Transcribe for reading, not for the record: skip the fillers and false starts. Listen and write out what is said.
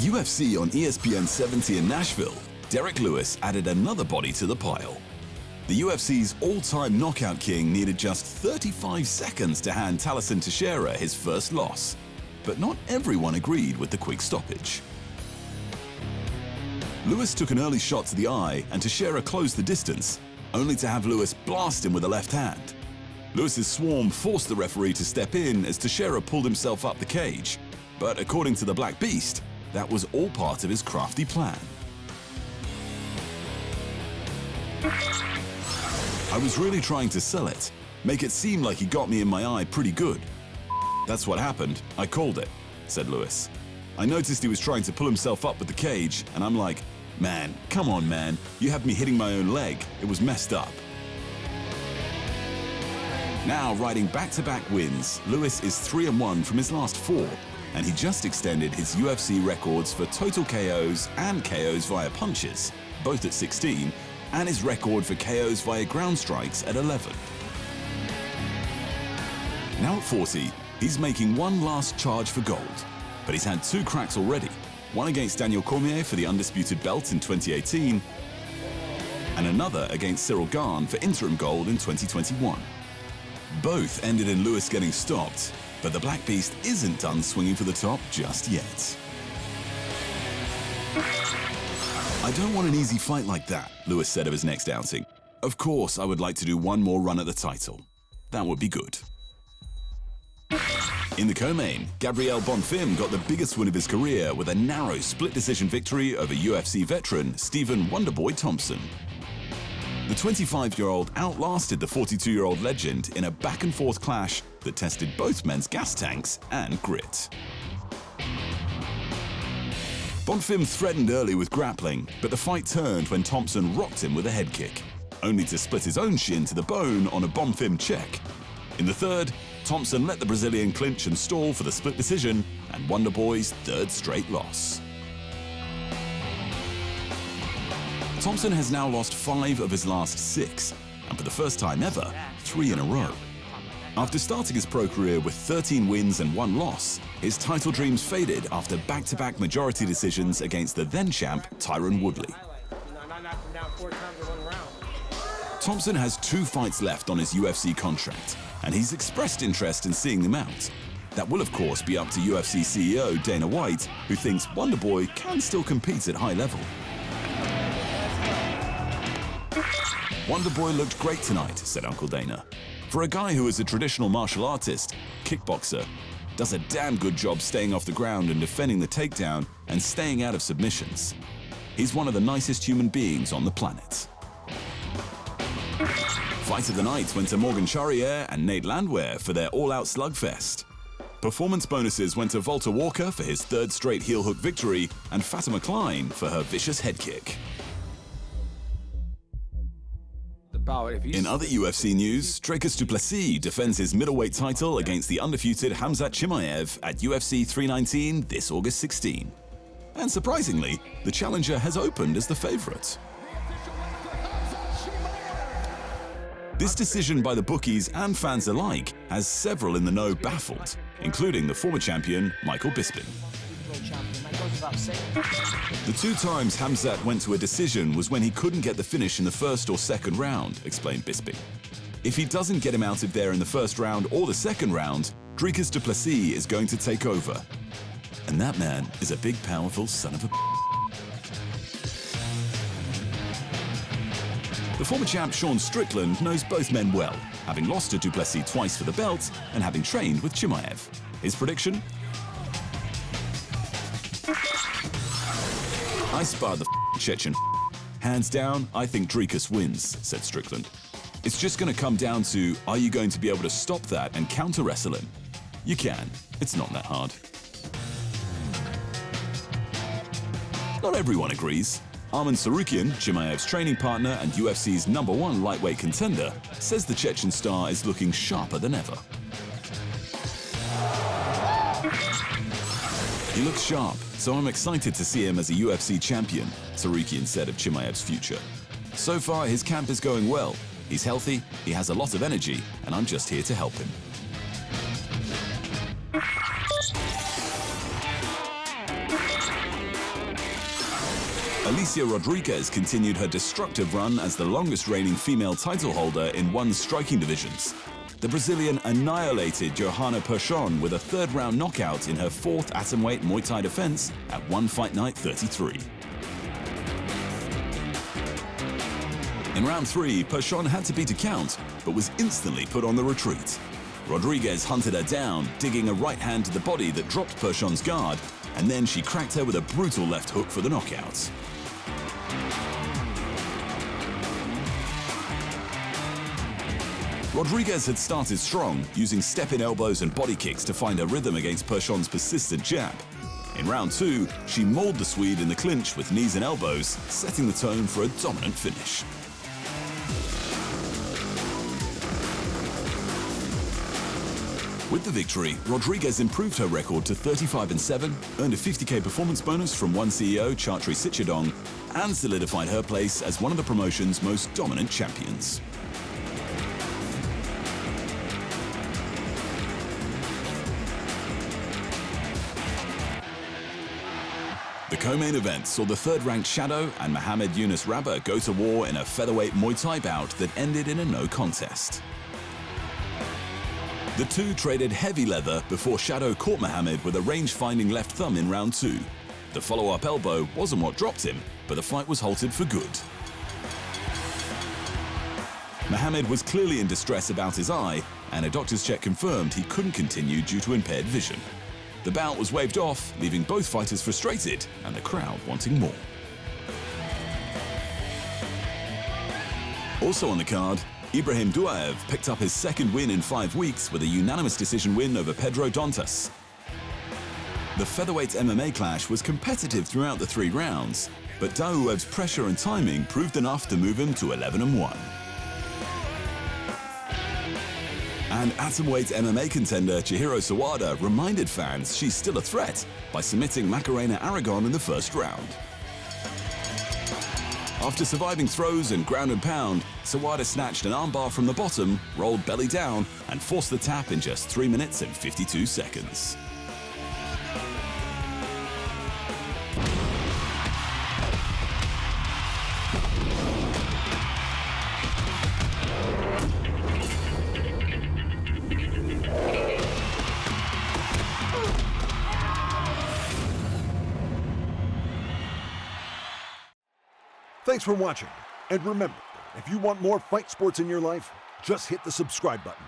UFC on ESPN 70 in Nashville, Derrick Lewis added another body to the pile. The UFC's all-time knockout king needed just 35 seconds to hand Tallison Teixeira his first loss. But not everyone agreed with the quick stoppage. Lewis took an early shot to the eye and Teixeira closed the distance, only to have Lewis blast him with a left hand. Lewis's swarm forced the referee to step in as Teixeira pulled himself up the cage. But according to the Black Beast, that was all part of his crafty plan. I was really trying to sell it, make it seem like he got me in my eye pretty good. That's what happened, I called it, said Lewis. I noticed he was trying to pull himself up with the cage, and I'm like, man, come on man, you had me hitting my own leg, it was messed up. Now riding back-to-back wins, Lewis is 3-1 from his last 4, and he just extended his UFC records for total KOs and KOs via punches, both at 16, and his record for KOs via ground strikes at 11. Now at 40, he's making one last charge for gold, but he's had 2 cracks already, one against Daniel Cormier for the undisputed belt in 2018, and another against Cyril Gane for interim gold in 2021. Both ended in Lewis getting stopped, but the Black Beast isn't done swinging for the top just yet. I don't want an easy fight like that, Lewis said of his next outing. Of course, I would like to do one more run at the title. That would be good. In the co-main, Gabriel Bonfim got the biggest win of his career with a narrow split decision victory over UFC veteran Stephen Wonderboy Thompson. The 25-year-old outlasted the 42-year-old legend in a back-and-forth clash that tested both men's gas tanks and grit. Bonfim threatened early with grappling, but the fight turned when Thompson rocked him with a head kick, only to split his own shin to the bone on a Bonfim check. In the third, Thompson let the Brazilian clinch and stall for the split decision and Wonderboy's 3rd straight loss. Thompson has now lost 5 of his last 6, and for the first time ever, 3 in a row. After starting his pro career with 13 wins and 1 loss, his title dreams faded after back-to-back majority decisions against the then-champ Tyron Woodley. Thompson has 2 fights left on his UFC contract, and he's expressed interest in seeing them out. That will of course be up to UFC CEO Dana White, who thinks Wonderboy can still compete at high level. Wonderboy looked great tonight, said Uncle Dana. For a guy who is a traditional martial artist, kickboxer, does a damn good job staying off the ground and defending the takedown and staying out of submissions. He's one of the nicest human beings on the planet. Fight of the night went to Morgan Charriere and Nate Landwehr for their all-out slugfest. Performance bonuses went to Volta Walker for his 3rd straight heel hook victory and Fatima Klein for her vicious head kick. In other UFC news, Dricus Du Plessis defends his middleweight title against the undefeated Khamzat Chimaev at UFC 319 this August 16. And surprisingly, the challenger has opened as the favorite. This decision by the bookies and fans alike has several in the know baffled, including the former champion Michael Bisping. The 2 times Khamzat went to a decision was when he couldn't get the finish in the 1st or 2nd round, explained Bisping. If he doesn't get him out of there in the 1st round or the 2nd round, Dricus Du Plessis is going to take over. And that man is a big, powerful son of a... The former champ Sean Strickland knows both men well, having lost to Du Plessis twice for the belt and having trained with Chimaev. His prediction? I sparred the Chechen. Hands down, I think Dricus wins, said Strickland. It's just going to come down to, are you going to be able to stop that and counter-wrestle him? You can. It's not that hard. Not everyone agrees. Arman Tsarukyan, Chimaev's training partner and UFC's #1 lightweight contender, says the Chechen star is looking sharper than ever. He looks sharp, so I'm excited to see him as a UFC champion, Tsarukyan said of Chimaev's future. So far, his camp is going well. He's healthy, he has a lot of energy, and I'm just here to help him. Allycia Rodrigues continued her destructive run as the longest reigning female title holder in women's striking divisions. The Brazilian annihilated Johanna Persson with a third-round knockout in her fourth Atomweight Muay Thai defense at One Fight Night 33. In round 3, Persson had to beat a count, but was instantly put on the retreat. Rodrigues hunted her down, digging a right hand to the body that dropped Persson's guard, and then she cracked her with a brutal left hook for the knockout. Rodrigues had started strong, using step-in elbows and body kicks to find her rhythm against Persson's persistent jab. In round 2, she mauled the Swede in the clinch with knees and elbows, setting the tone for a dominant finish. With the victory, Rodrigues improved her record to 35-7, earned a $50K performance bonus from ONE CEO Chatri Sichadong, and solidified her place as one of the promotion's most dominant champions. The co-main event saw the third-ranked Shadow and Mohamed Yunus Rabah go to war in a featherweight Muay Thai bout that ended in a no contest. The two traded heavy leather before Shadow caught Mohamed with a range-finding left thumb in round 2. The follow-up elbow wasn't what dropped him, but the fight was halted for good. Mohamed was clearly in distress about his eye, and a doctor's check confirmed he couldn't continue due to impaired vision. The bout was waved off, leaving both fighters frustrated and the crowd wanting more. Also on the card, Ibrahim Duaev picked up his second win in 5 weeks with a unanimous decision win over Pedro Dantas. The featherweight MMA clash was competitive throughout the 3 rounds, but Duaev's pressure and timing proved enough to move him to 11-1. And atomweight MMA contender Chihiro Sawada reminded fans she's still a threat by submitting Macarena Aragon in the first round. After surviving throws and ground and pound, Sawada snatched an armbar from the bottom, rolled belly down, and forced the tap in just 3 minutes and 52 seconds. Thanks for watching, and remember, if you want more fight sports in your life, just hit the subscribe button.